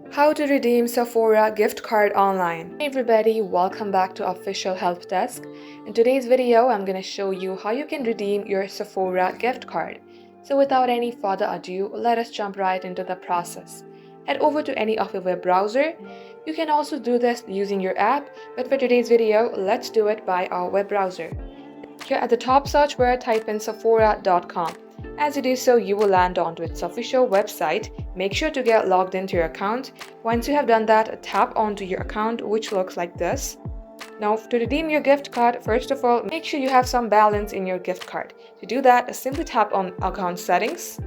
How to redeem Sephora gift card online. Hey everybody, welcome back to Official Help Desk. In today's video, I'm going to show you how you can redeem your Sephora gift card. So without any further ado, let us jump right into the process. Head over to any of your web browser. You can also do this using your app, but for today's video, let's do it by our web browser. Here at the top search bar, type in sephora.com. As you do so, you will land onto its official website. Make sure to get logged into your account. Once you have done that, tap onto your account, which looks like this. Now, to redeem your gift card, first of all, make sure you have some balance in your gift card. To do that, simply tap on Account Settings.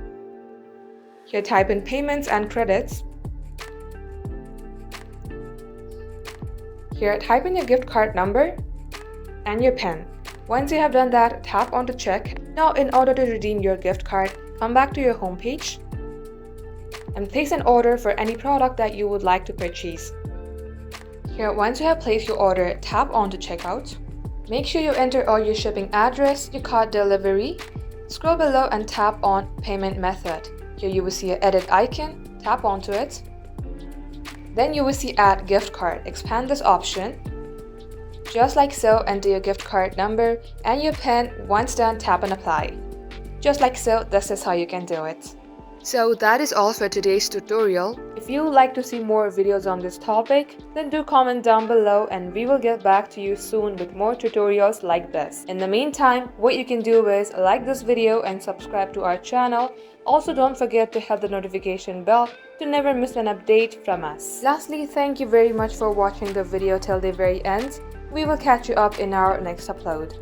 Here, type in Payments and Credits. Here, type in your gift card number and your PIN. Once you have done that, tap on to check. Now, in order to redeem your gift card, come back to your home page and place an order for any product that you would like to purchase. Here, once you have placed your order, tap on to checkout. Make sure you enter all your shipping address, your card delivery. Scroll below and tap on Payment Method. Here you will see an edit icon. Tap onto it. Then you will see Add Gift Card. Expand this option. Just like so, enter your gift card number and your PIN. Once done, tap on Apply. Just like so, this is how you can do it. So that is all for today's tutorial. If you would like to see more videos on this topic, then do comment down below and we will get back to you soon with more tutorials like this. In the meantime, what you can do is like this video and subscribe to our channel. Also, don't forget to hit the notification bell to never miss an update from us. Lastly, thank you very much for watching the video till the very end. We will catch you up in our next upload.